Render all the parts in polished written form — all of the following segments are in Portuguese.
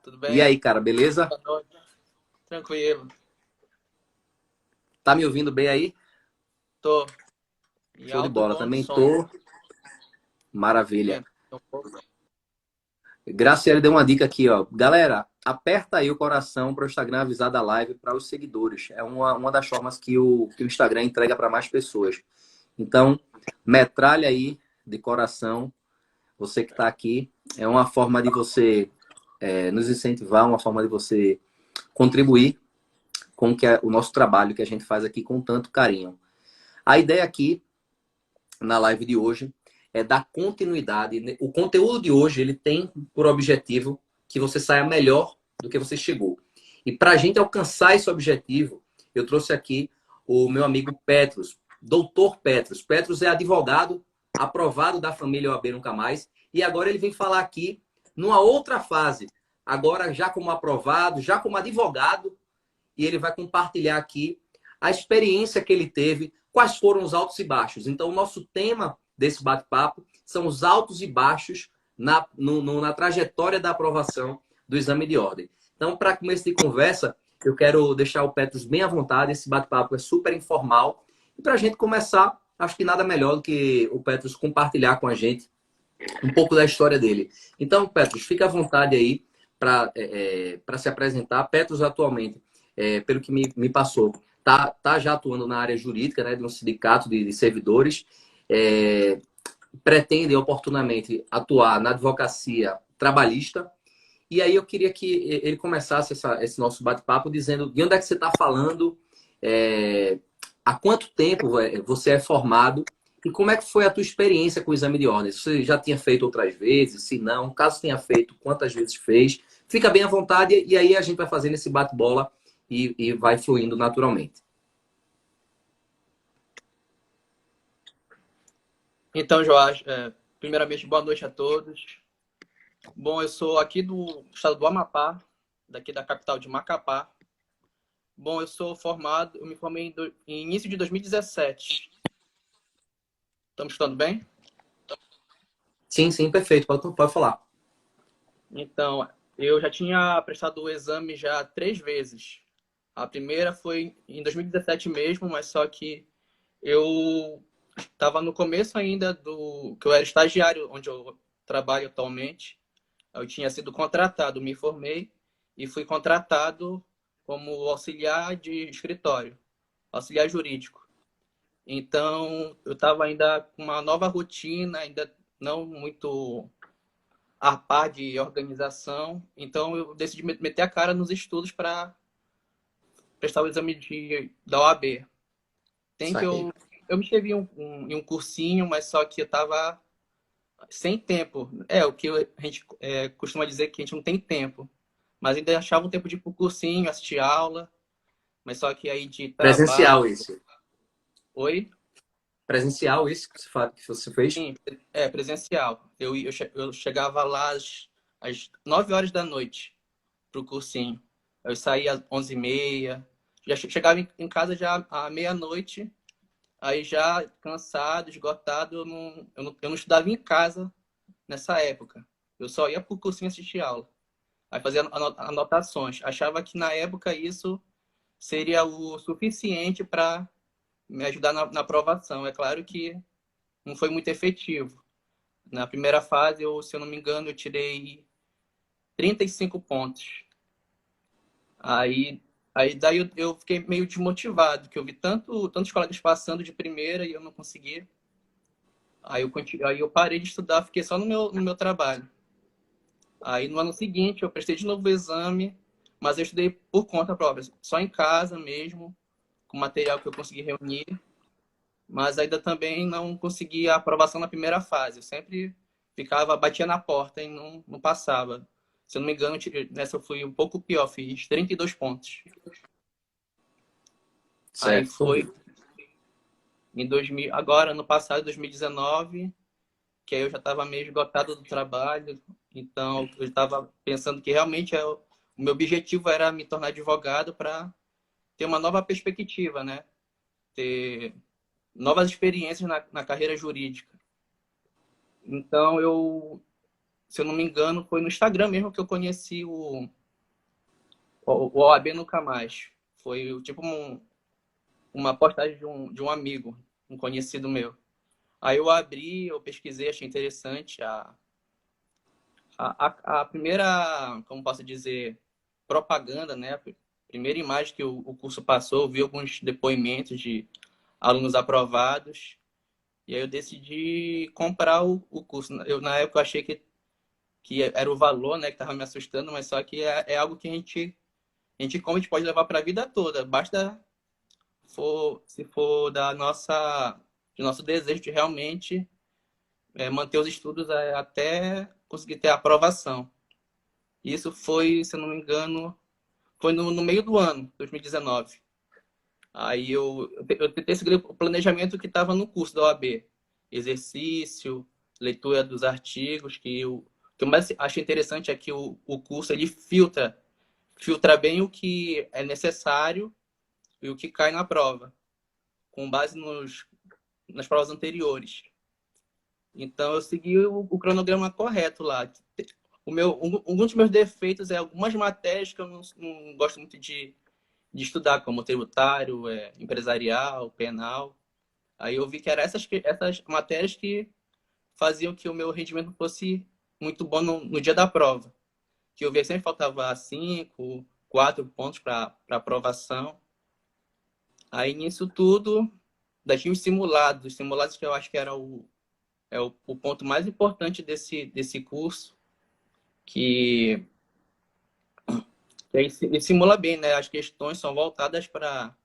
Tudo E bem? aí, cara, beleza? Boa noite. Tranquilo. Tá me ouvindo bem aí? Tô em Show de alto bola, bom também som. tô. Maravilha. Um pouco. Graciela deu uma dica aqui, ó. Galera, aperta aí o coração para o Instagram avisar da live para os seguidores. É uma das formas que o Instagram entrega para mais pessoas. Então, metralha aí de coração, você que está aqui. É uma forma de você nos incentivar, uma forma de você contribuir com o nosso trabalho que a gente faz aqui com tanto carinho. A ideia aqui na live de hoje é dar continuidade. O conteúdo de hoje ele tem por objetivo que você saia melhor do que você chegou. E para a gente alcançar esse objetivo, eu trouxe aqui o meu amigo Petros, doutor Petros. Petros é advogado aprovado da família OAB Nunca Mais e agora ele vem falar aqui numa outra fase, agora já como aprovado, já como advogado, e ele vai compartilhar aqui a experiência que ele teve, quais foram os altos e baixos. Então, o nosso tema desse bate-papo são os altos e baixos na trajetória da aprovação do exame de ordem. Então, para começo de conversa, eu quero deixar o Petros bem à vontade. Esse bate-papo é super informal. E para a gente começar, acho que nada melhor do que o Petros compartilhar com a gente um pouco da história dele. Então, Petros, fica à vontade aí para se apresentar. Petros, atualmente, pelo que me passou, tá já atuando na área jurídica, né, de um sindicato de servidores, é, pretende oportunamente atuar na advocacia trabalhista. E aí eu queria que ele começasse esse nosso bate-papo dizendo de onde é que você está falando, é, há quanto tempo você é formado e como é que foi a tua experiência com o exame de ordens? Você já tinha feito outras vezes? Se não, caso tenha feito, quantas vezes fez? Fica bem à vontade e aí a gente vai fazendo esse bate-bola e vai fluindo naturalmente. Então, Joás, primeiramente, boa noite a todos. Bom, eu sou aqui do estado do Amapá, daqui da capital de Macapá. Bom, eu me formei em início de 2017. Estamos escutando bem? Sim, sim, perfeito. Pode falar. Então, eu já tinha prestado o exame já 3 vezes. A primeira foi em 2017 mesmo, mas só que eu estava no começo ainda do que eu era estagiário onde eu trabalho atualmente. Eu tinha sido contratado, me formei e fui contratado como auxiliar de escritório, auxiliar jurídico. Então, eu estava ainda com uma nova rotina, ainda não muito a par de organização. Então, eu decidi meter a cara nos estudos para prestar o exame da OAB. Tem que Saquei. eu me inscrevi em um cursinho, mas só que eu estava sem tempo. É o que a gente costuma dizer que a gente não tem tempo. Mas ainda achava um tempo de ir pro cursinho, assistir aula. Mas só que aí de Presencial trabalho. esse. Oi? Presencial esse que você fez? Sim, presencial. Eu chegava lá às 9 horas da noite pro cursinho. Eu saía às 11h30. Já chegava em casa já à meia-noite. Aí já cansado, esgotado, eu não estudava em casa nessa época. Eu só ia pro cursinho assistir aula. Aí fazia anotações. Achava que na época isso seria o suficiente para me ajudar na aprovação. É claro que não foi muito efetivo. Na primeira fase, se eu não me engano, eu tirei 35 pontos. Aí, aí daí eu fiquei meio desmotivado, que eu vi tantos colegas passando de primeira e eu não consegui. Aí eu parei de estudar, fiquei só no meu trabalho. Aí no ano seguinte eu prestei de novo o exame, mas eu estudei por conta própria, só em casa mesmo, com material que eu consegui reunir, mas ainda também não consegui a aprovação na primeira fase. Eu sempre batia na porta e não passava. Se eu não me engano, nessa eu fui um pouco pior, fiz 32 pontos. Aí Certo, tô foi ouvindo. em 2000, agora no passado, 2019, que aí eu já estava meio esgotado do trabalho, então eu estava pensando que realmente o meu objetivo era me tornar advogado para ter uma nova perspectiva, né? Ter novas experiências na carreira jurídica. Então se eu não me engano, foi no Instagram mesmo que eu conheci o OAB Nunca Mais. Foi tipo uma postagem de um amigo, um conhecido meu. Aí eu abri, eu pesquisei, achei interessante a primeira, como posso dizer, propaganda, né? A primeira imagem que o curso passou, eu vi alguns depoimentos de alunos aprovados, e aí eu decidi comprar o curso. Na época eu achei que era o valor, né, que estava me assustando, mas só que é algo que como a gente pode levar para a vida toda. Basta se for do nosso desejo de realmente manter os estudos até conseguir ter a aprovação. Isso foi, se eu não me engano, foi no meio do ano, 2019. Aí eu tentei seguir o planejamento que estava no curso da OAB. Exercício, leitura dos artigos, que eu mais acho interessante é que o curso ele filtra bem o que é necessário e o que cai na prova, com base nas provas anteriores. Então eu segui o cronograma correto lá. Um dos meus defeitos é algumas matérias que eu não gosto muito de estudar, como tributário, empresarial, penal. Aí eu vi que eram essas matérias que faziam que o meu rendimento fosse muito bom no dia da prova. Que eu via que sempre faltava 5, 4 pontos para aprovação. Aí nisso tudo, daí os simulados que eu acho que era o ponto mais importante desse curso, que, que aí ele simula bem, né? As questões são voltadas para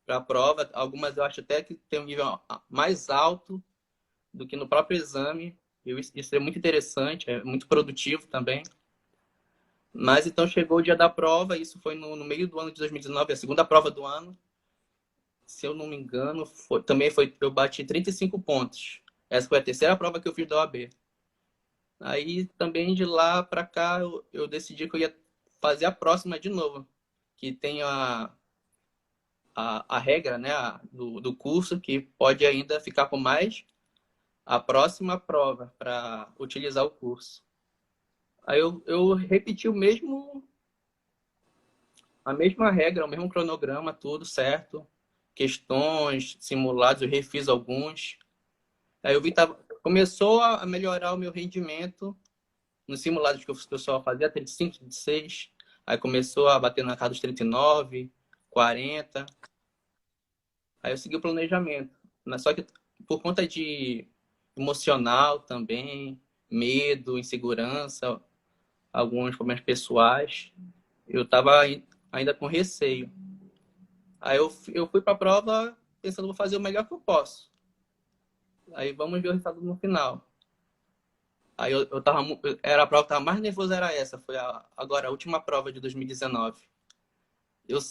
a prova. Algumas eu acho até que tem um nível mais alto do que no próprio exame. Isso é muito interessante, é muito produtivo também. Mas então chegou o dia da prova, isso foi no meio do ano de 2019, a segunda prova do ano. Se eu não me engano, eu bati 35 pontos. Essa foi a terceira prova que eu fiz da OAB. Aí também de lá para cá eu decidi que eu ia fazer a próxima de novo, que tem a regra, né, do curso, que pode ainda ficar com mais a próxima prova para utilizar o curso. Aí eu repeti a mesma regra, o mesmo cronograma, tudo certo. Questões, simulados, eu refiz alguns. Aí eu vi que começou a melhorar o meu rendimento nos simulados que eu só fazia 35, 36. Aí começou a bater na casa dos 39, 40. Aí eu segui o planejamento. Mas só que por conta de emocional também, medo, insegurança, alguns problemas pessoais, eu estava ainda com receio. Aí eu fui para a prova pensando, vou fazer o melhor que eu posso. Aí vamos ver o resultado no final. Aí eu tava, era a prova que eu tava mais nervoso, era essa. Foi agora a última prova de 2019.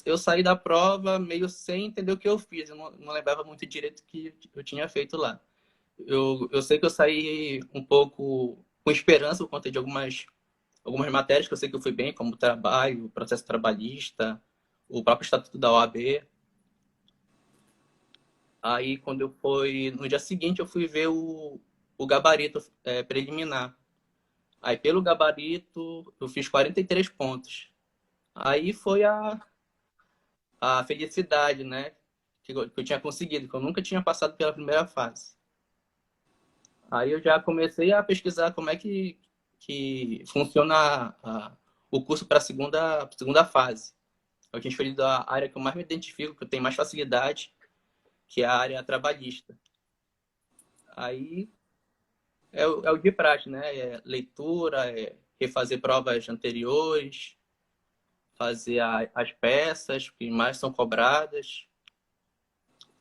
Eu saí da prova meio sem entender o que eu fiz. Eu não lembrava muito direito o que eu tinha feito lá. Eu sei que eu saí um pouco com esperança por conta de algumas matérias que eu sei que eu fui bem, como trabalho, processo trabalhista, o próprio estatuto da OAB. Aí, quando eu fui, no dia seguinte, eu fui ver o gabarito preliminar. Aí, pelo gabarito, eu fiz 43 pontos. Aí foi a felicidade, né? Que eu tinha conseguido, que eu nunca tinha passado pela primeira fase. Aí eu já comecei a pesquisar como é que funciona o curso para a segunda fase. Eu tinha escolhido a área que eu mais me identifico, que eu tenho mais facilidade, que é a área trabalhista. Aí é o de praxe, né? É leitura, refazer provas anteriores, fazer as peças que mais são cobradas.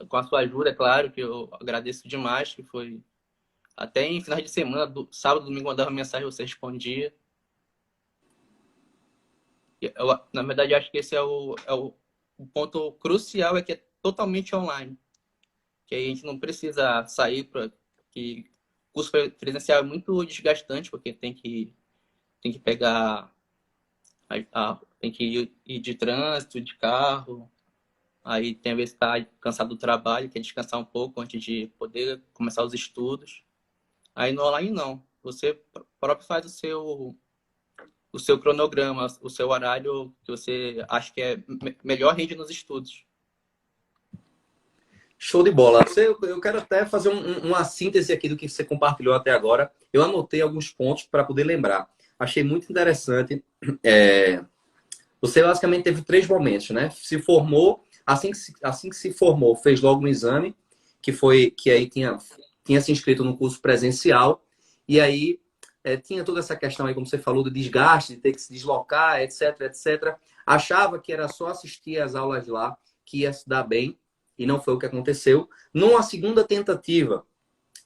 Com a sua ajuda, é claro, que eu agradeço demais, que foi até em finais de semana, sábado, domingo, eu mandava mensagem, você respondia. Na verdade, eu acho que esse o ponto crucial, é que é totalmente online. Que aí a gente não precisa sair para que o curso presencial é muito desgastante, porque tem que pegar tem que ir de trânsito, de carro, aí tem a vez que está cansado do trabalho, quer descansar um pouco antes de poder começar os estudos. Aí no online não. você próprio faz o seu cronograma, o seu horário que você acha que é melhor rende nos estudos. Show de bola. Eu quero até fazer uma síntese aqui do que você compartilhou até agora. Eu anotei alguns pontos para poder lembrar. Achei muito interessante. Você basicamente teve 3 momentos, né? Se formou, assim que se formou, fez logo um exame, que aí tinha se inscrito no curso presencial, e aí tinha toda essa questão aí, como você falou, do desgaste, de ter que se deslocar, etc, etc. Achava que era só assistir às aulas lá, que ia se dar bem, e não foi o que aconteceu. Numa segunda tentativa,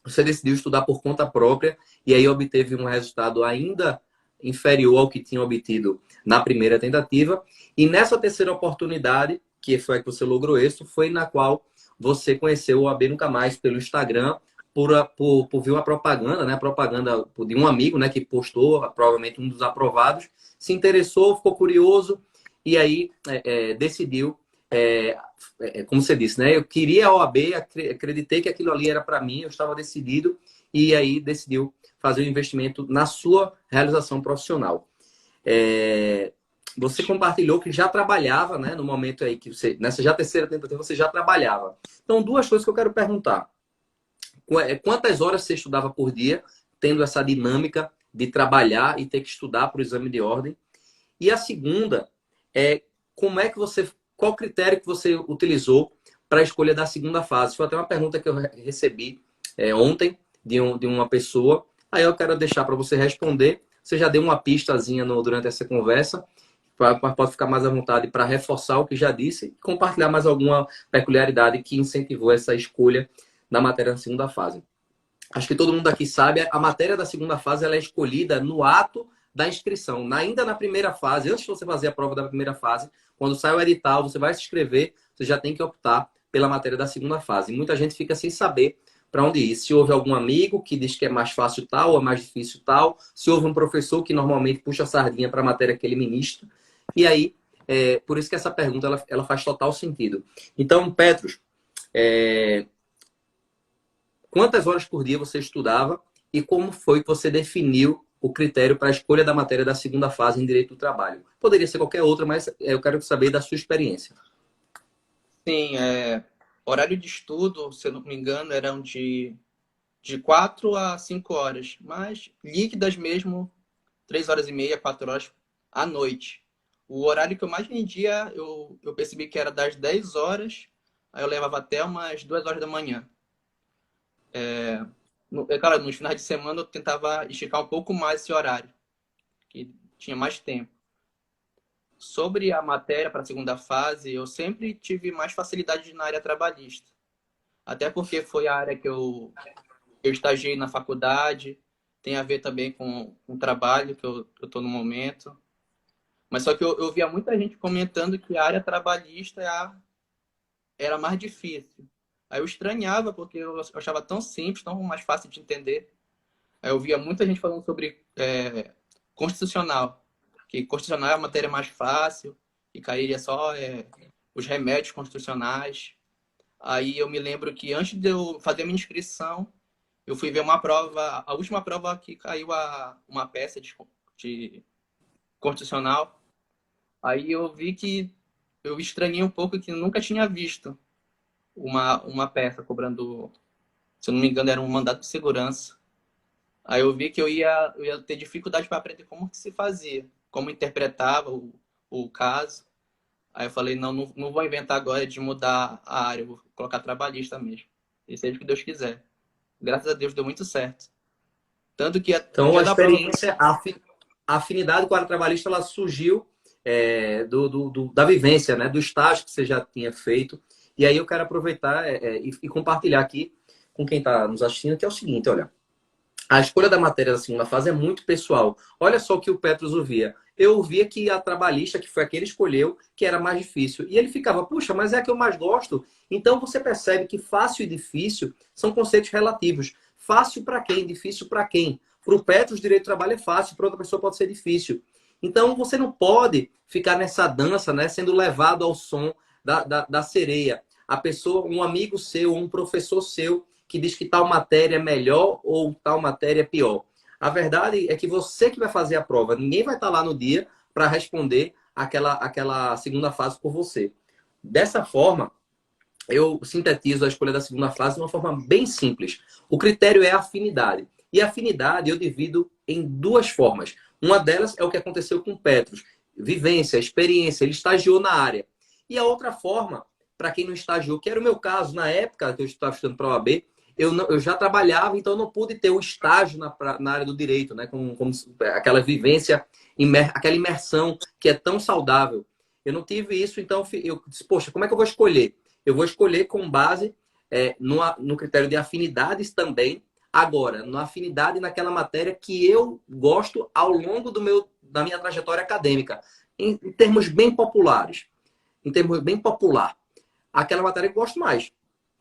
você decidiu estudar por conta própria, e aí obteve um resultado ainda inferior ao que tinha obtido na primeira tentativa. E nessa terceira oportunidade, que foi a que você logrou êxito, foi na qual você conheceu o AB Nunca Mais pelo Instagram, por ver uma propaganda, né? Propaganda de um amigo, né? Que postou, provavelmente um dos aprovados, se interessou, ficou curioso e aí decidiu, como você disse, né? Eu queria a OAB, acreditei que aquilo ali era para mim, eu estava decidido e aí decidiu fazer o investimento na sua realização profissional. Você compartilhou que já trabalhava, né? No momento aí que você, nessa já terceira tentativa, você já trabalhava. Então, 2 coisas que eu quero perguntar. Quantas horas você estudava por dia, tendo essa dinâmica de trabalhar e ter que estudar para o exame de ordem? E a segunda é qual critério que você utilizou para a escolha da segunda fase? Foi até uma pergunta que eu recebi ontem de uma pessoa. Aí eu quero deixar para você responder. Você já deu uma pistazinha durante essa conversa. Pode ficar mais à vontade para reforçar o que já disse e compartilhar mais alguma peculiaridade que incentivou essa escolha da matéria da segunda fase. Acho que todo mundo aqui sabe, a matéria da segunda fase ela é escolhida no ato da inscrição. Ainda na primeira fase, antes de você fazer a prova da primeira fase, quando sai o edital, você vai se inscrever, você já tem que optar pela matéria da segunda fase. E muita gente fica sem saber para onde ir. Se houve algum amigo que diz que é mais fácil tal ou é mais difícil tal, se houve um professor que normalmente puxa a sardinha para a matéria que ele ministra. E aí, por isso que essa pergunta ela faz total sentido. Então, Petros, quantas horas por dia você estudava e como foi que você definiu o critério para a escolha da matéria da segunda fase em Direito do Trabalho? Poderia ser qualquer outra, mas eu quero saber da sua experiência. Sim, horário de estudo, se eu não me engano, eram de 4 a 5 horas, mas líquidas mesmo, 3 horas e meia, 4 horas à noite. O horário que eu mais rendia, eu percebi que era das 10 horas, aí eu levava até umas 2 horas da manhã. Cara, nos finais de semana eu tentava esticar um pouco mais esse horário, que tinha mais tempo. Sobre a matéria para a segunda fase, eu sempre tive mais facilidade na área trabalhista. Até porque foi a área que eu estagiei na faculdade, tem a ver também com o trabalho que eu estou no momento. Mas só que eu via muita gente comentando que a área trabalhista era mais difícil. Aí eu estranhava, porque eu achava tão simples, tão mais fácil de entender. Aí eu via muita gente falando sobre constitucional, que constitucional é a matéria mais fácil, e cairia só os remédios constitucionais. Aí eu me lembro que antes de eu fazer a minha inscrição, eu fui ver uma prova, a última prova que caiu uma peça de constitucional. Aí eu vi que eu estranhei um pouco que eu nunca tinha visto uma peça cobrando, se eu não me engano, era um mandato de segurança. Aí eu vi que eu ia ter dificuldade para aprender como que se fazia, como interpretava o caso. Aí eu falei, não vou inventar agora de mudar a área, eu vou colocar trabalhista mesmo. E seja o que Deus quiser. Graças a Deus deu muito certo. Tanto que no Então, dia a da prova... experiência, a afinidade com a área trabalhista, ela surgiu da vivência, né? Do estágio que você já tinha feito. E aí eu quero aproveitar e compartilhar aqui com quem está nos assistindo, que é o seguinte, olha. A escolha da matéria da segunda fase é muito pessoal. Olha só o que o Petros ouvia. Eu ouvia que a trabalhista, que foi a que ele escolheu, que era mais difícil. E ele ficava, puxa, mas é a que eu mais gosto. Então você percebe que fácil e difícil são conceitos relativos. Fácil para quem? Difícil para quem? Para o Petros, direito do trabalho é fácil, para outra pessoa pode ser difícil. Então você não pode ficar nessa dança, né, sendo levado ao som da sereia. A pessoa, um amigo seu, um professor seu, que diz que tal matéria é melhor ou tal matéria é pior. A verdade é que você que vai fazer a prova, ninguém vai estar lá no dia para responder aquela segunda fase por você. Dessa forma, eu sintetizo a escolha da segunda fase de uma forma bem simples. O critério é a afinidade. E a afinidade eu divido em duas formas. Uma delas é o que aconteceu com o Petros. Vivência, experiência, ele estagiou na área. E a outra forma, para quem não estagiou, que era o meu caso, na época que eu estava estudando para a OAB, eu já trabalhava, então eu não pude ter o estágio na área do direito, né? Com aquela vivência, aquela imersão que é tão saudável. Eu não tive isso, então eu disse, poxa, como é que eu vou escolher? Eu vou escolher com base no critério de afinidades também. Agora, na afinidade naquela matéria que eu gosto ao longo da minha trajetória acadêmica, em termos bem populares, em termos bem popular, aquela matéria que eu gosto mais.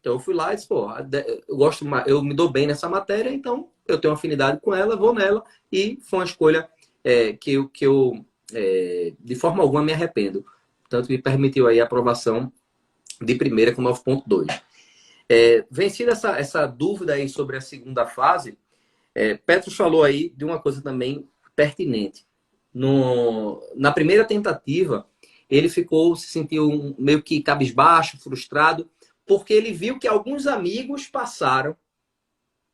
Então eu fui lá e disse, pô, eu gosto, eu me dou bem nessa matéria, então eu tenho afinidade com ela, vou nela, e foi uma escolha que eu de forma alguma me arrependo. Tanto me permitiu aí a aprovação de primeira com 9,2. Vencida essa dúvida aí sobre a segunda fase, Petros falou aí de uma coisa também pertinente. Na primeira tentativa, ele se sentiu meio que cabisbaixo, frustrado, porque ele viu que alguns amigos passaram.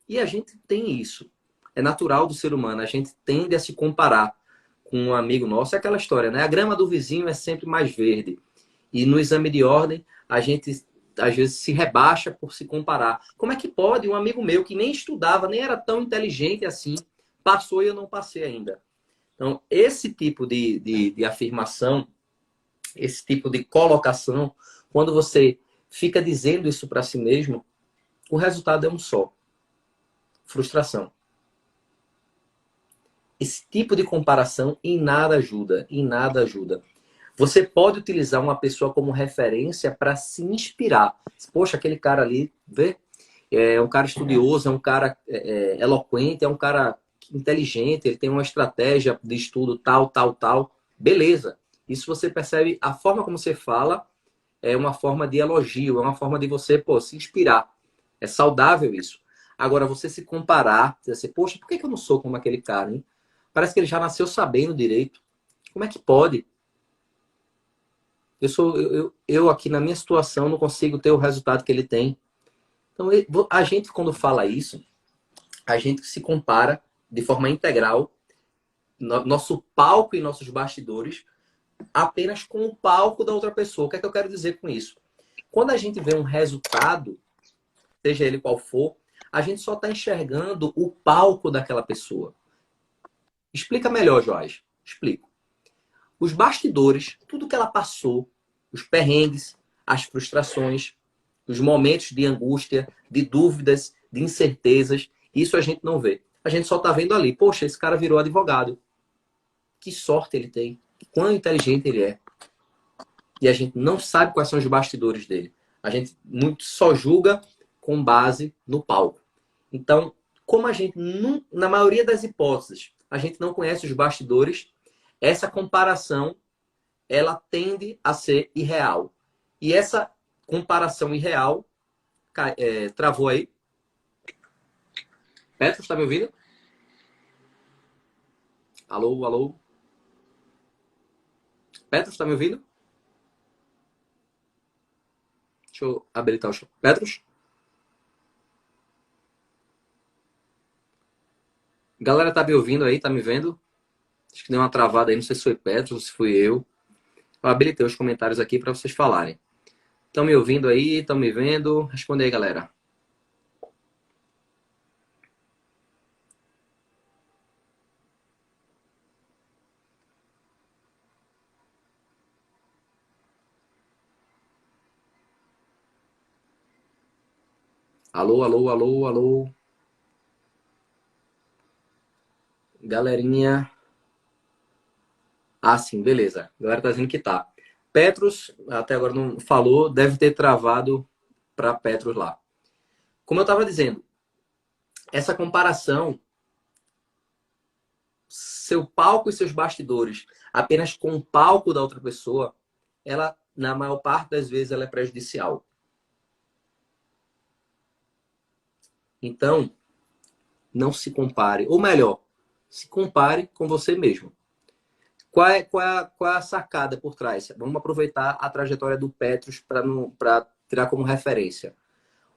E a gente tem isso. É natural do ser humano. A gente tende a se comparar com um amigo nosso. É aquela história, né? A grama do vizinho é sempre mais verde. E no exame de ordem, a gente às vezes se rebaixa por se comparar. Como é que pode um amigo meu que nem estudava, nem era tão inteligente assim, passou e eu não passei ainda? Então, esse tipo de afirmação, esse tipo de colocação, quando você fica dizendo isso para si mesmo, o resultado é um só: frustração. Esse tipo de comparação em nada ajuda, em nada ajuda. Você pode utilizar uma pessoa como referência para se inspirar. Poxa, aquele cara ali, vê? É um cara estudioso, é um cara eloquente, é um cara inteligente, ele tem uma estratégia de estudo tal, tal, tal. Beleza. Isso você percebe, a forma como você fala é uma forma de elogio, é uma forma de você, pô, se inspirar. É saudável isso. Agora, você se comparar, dizer assim, poxa, por que eu não sou como aquele cara, hein? Parece que ele já nasceu sabendo direito. Como é que pode? Eu aqui na minha situação não consigo ter o resultado que ele tem. Então, a gente, quando fala isso, a gente se compara de forma integral, nosso palco e nossos bastidores, apenas com o palco da outra pessoa. O que é que eu quero dizer com isso? Quando a gente vê um resultado, seja ele qual for, a gente só está enxergando o palco daquela pessoa. Explica melhor, Joás. Explico. Os bastidores, tudo que ela passou, os perrengues, as frustrações, os momentos de angústia, de dúvidas, de incertezas, isso a gente não vê. A gente só está vendo ali, poxa, esse cara virou advogado. Que sorte ele tem. Quão inteligente ele é. E a gente não sabe quais são os bastidores dele. A gente muito só julga com base no palco. Então, como a gente, na maioria das hipóteses, a gente não conhece os bastidores, essa comparação, ela tende a ser irreal. E essa comparação irreal, travou aí? Petros, está me ouvindo? Alô, alô? Petros, está me ouvindo? Deixa eu habilitar o show. Petros? Galera, tá me ouvindo aí? Tá me vendo? Acho que deu uma travada aí, não sei se foi Petros ou se fui eu. Eu habilitei os comentários aqui para vocês falarem. Estão me ouvindo aí? Estão me vendo? Responde aí, galera. Alô, alô, alô, alô. Galerinha. Ah, sim, beleza. A galera tá dizendo que tá. Petros, até agora não falou, deve ter travado para Petros lá. Como eu estava dizendo, essa comparação, seu palco e seus bastidores, apenas com o palco da outra pessoa, ela, na maior parte das vezes, ela é prejudicial. Então, não se compare. Ou melhor, Se compare com você mesmo. Qual é a sacada por trás? Vamos aproveitar a trajetória do Petros para tirar como referência.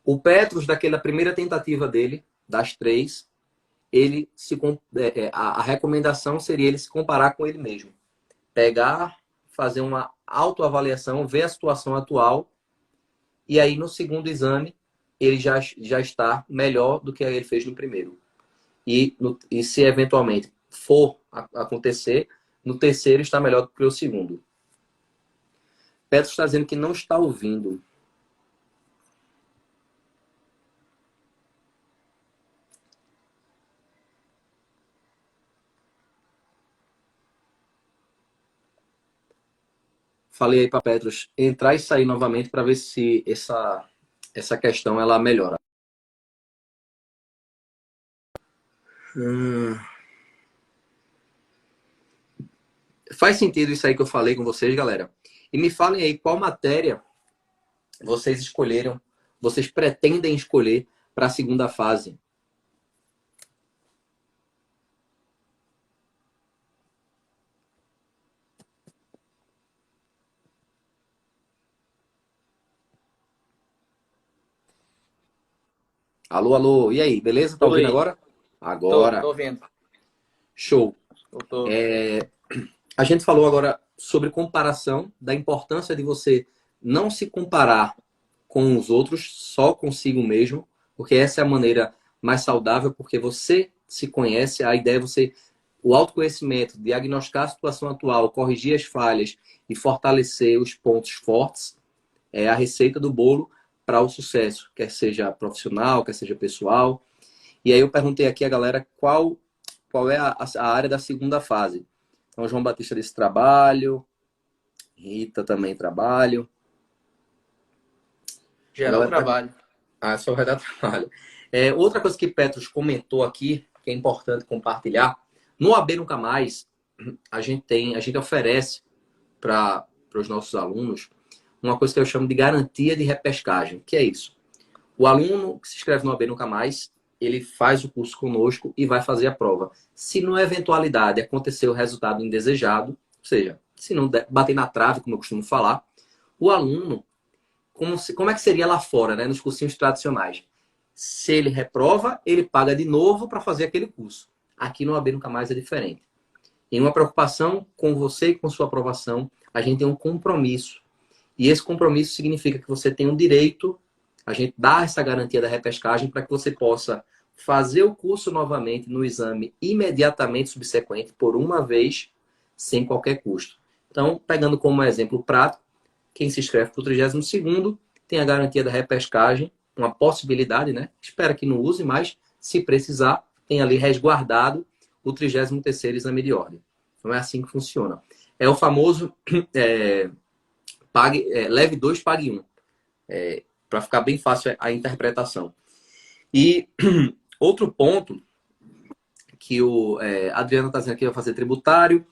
O Petros, daquela primeira tentativa dele, das 3, a recomendação seria ele se comparar com ele mesmo. Pegar, fazer uma autoavaliação, ver a situação atual, e aí no segundo exame ele já está melhor do que ele fez no primeiro. E se eventualmente for acontecer, no terceiro está melhor do que o segundo. Petros está dizendo que não está ouvindo. Falei aí para Petros entrar e sair novamente para ver se essa questão ela melhora. Faz sentido isso aí que eu falei com vocês, galera? E me falem aí qual matéria vocês escolheram, vocês pretendem escolher para a segunda fase. Alô, alô. E aí, beleza? Tá ouvindo Oi, agora? Agora. tô ouvindo. Show. Eu tô... A gente falou agora sobre comparação, da importância de você não se comparar com os outros, só consigo mesmo, porque essa é a maneira mais saudável, porque você se conhece, a ideia é você, o autoconhecimento, diagnosticar a situação atual, corrigir as falhas e fortalecer os pontos fortes, é a receita do bolo para o sucesso, quer seja profissional, quer seja pessoal. E aí eu perguntei aqui a galera qual é a área da segunda fase. Então, João Batista desse trabalho, Rita também trabalho. Geral trabalho. Só vai dar trabalho. Outra coisa que Petros comentou aqui, que é importante compartilhar, no AB Nunca Mais, a gente oferece para os nossos alunos uma coisa que eu chamo de garantia de repescagem. Que é isso? O aluno que se inscreve no AB Nunca Mais, ele faz o curso conosco e vai fazer a prova. Se na eventualidade acontecer o resultado indesejado, ou seja, se não bater na trave, como eu costumo falar, o aluno, como é que seria lá fora, né, nos cursinhos tradicionais? Se ele reprova, ele paga de novo para fazer aquele curso. Aqui no AB Nunca Mais é diferente. Em uma preocupação com você e com sua aprovação, a gente tem um compromisso. E esse compromisso significa que você tem um direito, a gente dá essa garantia da repescagem para que você possa fazer o curso novamente no exame imediatamente subsequente, por uma vez, sem qualquer custo. Então, pegando como exemplo prático, quem se inscreve para o 32º tem a garantia da repescagem, uma possibilidade, né? Espera que não use, mas se precisar, tem ali resguardado o 33º exame de ordem. Então, é assim que funciona. É o famoso leve 2, pague 1. Para ficar bem fácil a interpretação. E outro ponto que o Adriana está dizendo que vai fazer tributário,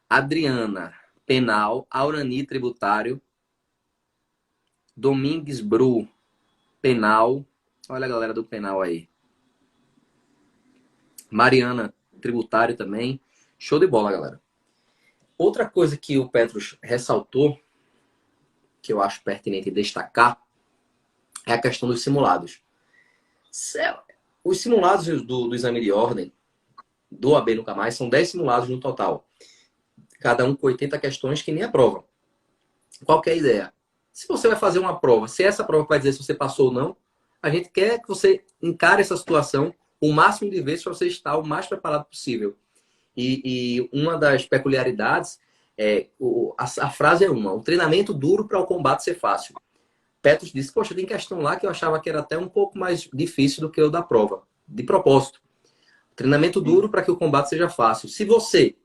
Adriana penal, Aurani tributário, Domingues Bru penal, olha a galera do penal aí. Mariana tributário também, show de bola, galera. Outra coisa que o Petros ressaltou, que eu acho pertinente destacar, é a questão dos simulados. Os simulados do exame de ordem do AB Nunca Mais são 10 simulados no total. Cada um com 80 questões que nem a prova. Qual que é a ideia? Se você vai fazer uma prova, se essa prova vai dizer se você passou ou não, a gente quer que você encare essa situação o máximo de vezes para você estar o mais preparado possível. E uma das peculiaridades a frase é um treinamento duro para o combate ser fácil. Petros disse, poxa, tem questão lá que eu achava que era até um pouco mais difícil do que o da prova. De propósito. Treinamento duro para que o combate seja fácil. Se você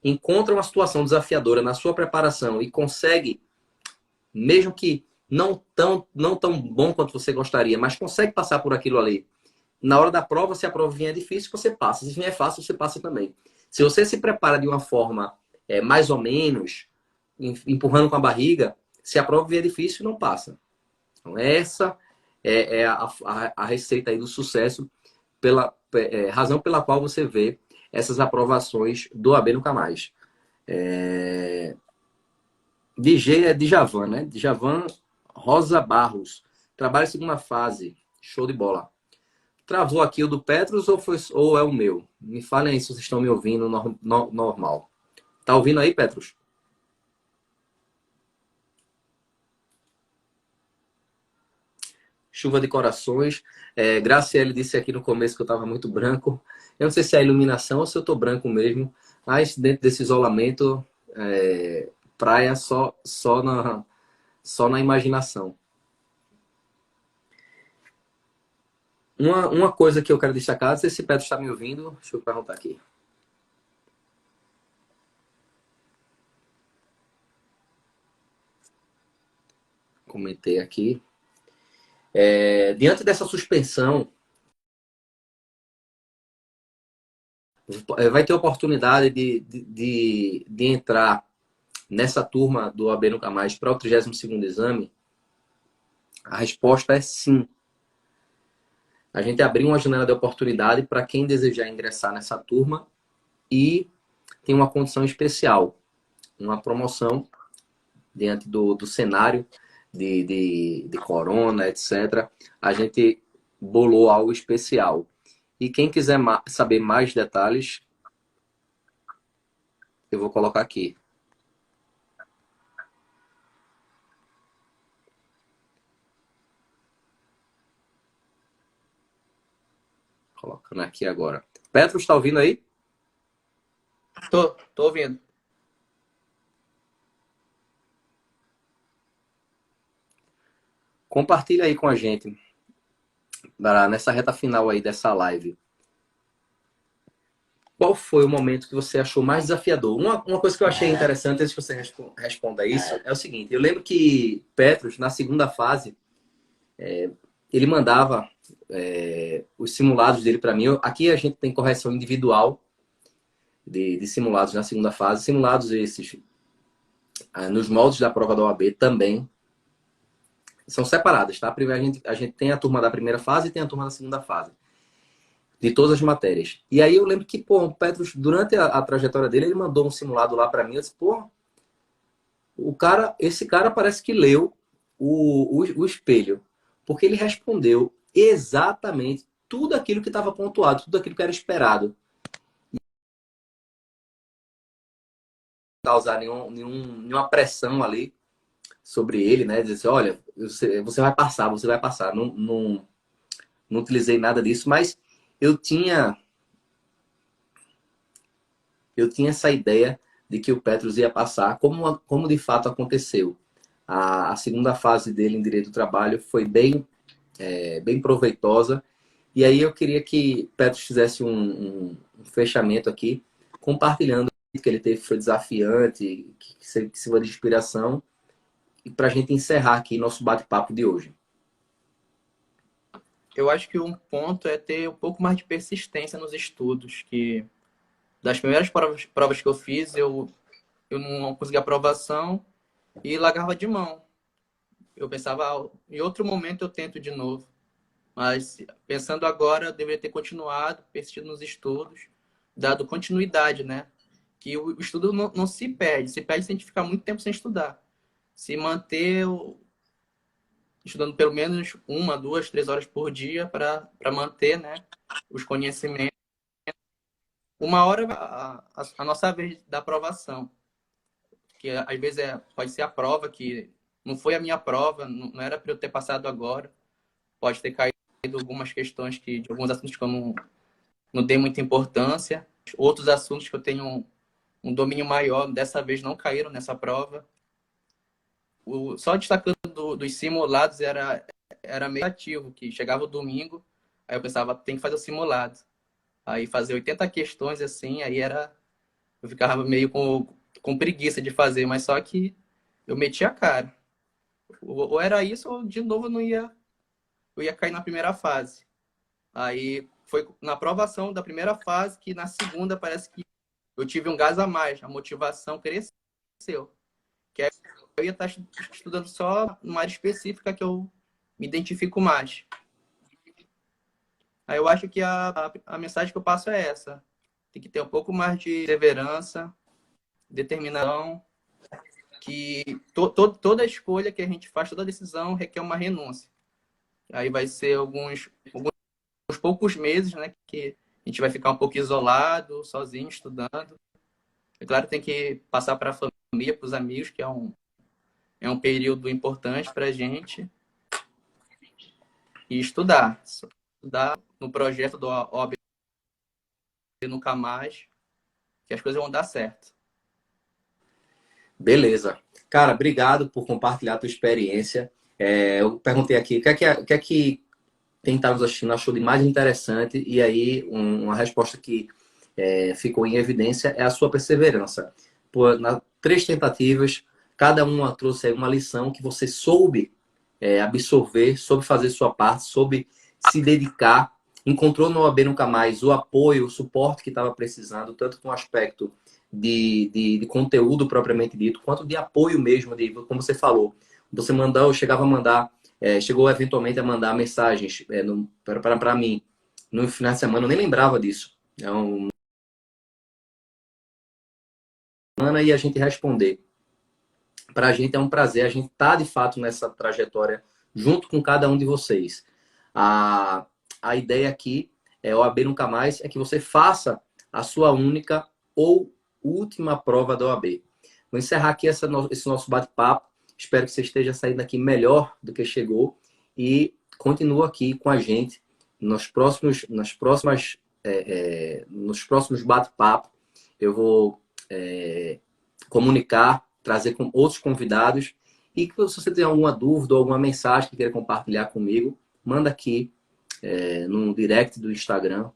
encontra uma situação desafiadora na sua preparação e consegue, mesmo que não tão bom quanto você gostaria, mas consegue passar por aquilo ali, na hora da prova, se a prova vier difícil, você passa. Se vier fácil, você passa também. Se você se prepara de uma forma mais ou menos, empurrando com a barriga, se a prova vier difícil, não passa. Então, essa é a receita aí do sucesso razão pela qual você vê essas aprovações do AB Nunca Mais. DJ é Djavan, né? Djavan Rosa Barros. Trabalho em segunda fase. Show de bola. Travou aqui o do Petros ou é o meu? Me falem aí se vocês estão me ouvindo normal. Tá ouvindo aí, Petros? Chuva de corações. Graciele disse aqui no começo que eu estava muito branco. Eu não sei se é a iluminação ou se eu estou branco mesmo, mas dentro desse isolamento, praia só na imaginação. Uma coisa que eu quero destacar, não sei se o Petro está me ouvindo, deixa eu perguntar aqui. Comentei aqui. Diante dessa suspensão, vai ter oportunidade de entrar nessa turma do AB Nunca Mais para o 32º exame? A resposta é sim. A gente abriu uma janela de oportunidade para quem desejar ingressar nessa turma e tem uma condição especial, uma promoção diante do cenário de corona, etc. A gente bolou algo especial. E quem quiser saber mais detalhes, eu vou colocar aqui. Colocando aqui agora. Petro, está ouvindo aí? Tô ouvindo. Compartilha aí com a gente, nessa reta final aí dessa live. Qual foi o momento que você achou mais desafiador? Uma coisa que eu achei interessante, antes que você responda isso, é o seguinte. Eu lembro que Petros, na segunda fase, ele mandava os simulados dele para mim. Aqui a gente tem correção individual de simulados na segunda fase. Simulados esses, nos moldes da prova da OAB também, são separadas, tá? A gente tem a turma da primeira fase e tem a turma da segunda fase. De todas as matérias. E aí eu lembro que, pô, o Petros, durante a trajetória dele, ele mandou um simulado lá para mim. Eu disse, pô, esse cara parece que leu o espelho. Porque ele respondeu exatamente tudo aquilo que estava pontuado, tudo aquilo que era esperado. Não causar nenhuma pressão ali sobre ele, né? Dizer assim, olha, você vai passar, você vai passar. Não utilizei nada disso, mas eu tinha essa ideia de que o Petros ia passar, como de fato aconteceu. A segunda fase dele em Direito do Trabalho foi bem proveitosa. E aí eu queria que Petros fizesse um fechamento aqui, compartilhando o que ele teve, que foi desafiante, que sirva de inspiração, e para a gente encerrar aqui nosso bate-papo de hoje. Eu acho que um ponto é ter um pouco mais de persistência nos estudos, que das primeiras provas que eu fiz, eu não consegui aprovação e largava de mão. Eu pensava, em outro momento eu tento de novo. Mas pensando agora, eu deveria ter continuado, persistido nos estudos, dado continuidade, né? Que o estudo não se perde se a gente ficar muito tempo sem estudar. Se manter estudando pelo menos 1, 2, 3 horas por dia para manter, né, os conhecimentos. Uma hora a nossa vez da aprovação, que às vezes pode ser a prova que não foi a minha prova, não era para eu ter passado agora, pode ter caído algumas questões de alguns assuntos que eu não dei muita importância, outros assuntos que eu tenho um domínio maior, dessa vez não caíram nessa prova. Só destacando dos simulados era meio ativo, que chegava o domingo, aí eu pensava, tem que fazer o simulado. Aí fazer 80 questões assim, eu ficava meio com preguiça de fazer, mas só que eu metia a cara. Ou era isso, ou de novo eu ia cair na primeira fase. Aí foi na aprovação da primeira fase que na segunda parece que eu tive um gás a mais, a motivação cresceu. Que aí eu ia estar estudando só numa área específica que eu me identifico mais. Aí eu acho que a mensagem que eu passo é essa. Tem que ter um pouco mais de perseverança, determinação, que toda escolha que a gente faz, toda decisão requer uma renúncia. Aí vai ser alguns poucos meses, né, que a gente vai ficar um pouco isolado, sozinho, estudando. É claro, tem que passar para a família, para os amigos, que é um período importante para a gente. E estudar. Estudar no projeto do OAB Nunca Mais, que as coisas vão dar certo. Beleza. Cara, obrigado por compartilhar a tua experiência. Eu perguntei aqui o que é que quem está nos assistindo achou de mais interessante, e aí uma resposta que ficou em evidência é a sua perseverança. Nas 3 tentativas, cada uma trouxe aí uma lição que você soube absorver, soube fazer sua parte, soube se dedicar, encontrou no OAB Nunca Mais o apoio, o suporte que estava precisando, tanto no aspecto de conteúdo propriamente dito, quanto de apoio mesmo, como você falou. Você mandou, chegava a mandar, chegou eventualmente a mandar mensagens para mim no final de semana, eu nem lembrava disso. E a gente responder. Para a gente é um prazer, a gente tá de fato nessa trajetória junto com cada um de vocês. A ideia aqui é o OAB Nunca Mais, é que você faça a sua única ou última prova da OAB. Vou encerrar aqui esse nosso bate-papo. Espero que você esteja saindo aqui melhor do que chegou e continua aqui com a gente nos próximos bate-papos. Eu vou comunicar, trazer com outros convidados. E que se você tem alguma dúvida ou alguma mensagem que queira compartilhar comigo, manda aqui no direct do Instagram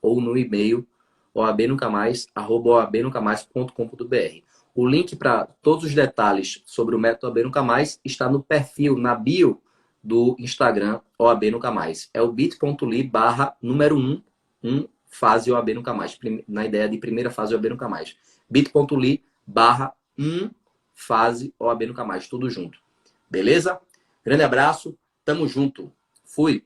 ou no e-mail oabnuncamais@oabnuncamais.com.br. O link para todos os detalhes sobre o método OAB Nunca Mais está no perfil, na bio do Instagram OAB Nunca Mais. É o bit.ly/número 1 fase OAB Nunca Mais, na ideia de primeira fase OAB Nunca Mais. bit.ly/1 fase OAB Nunca Mais, tudo junto. Beleza? Grande abraço, tamo junto. Fui!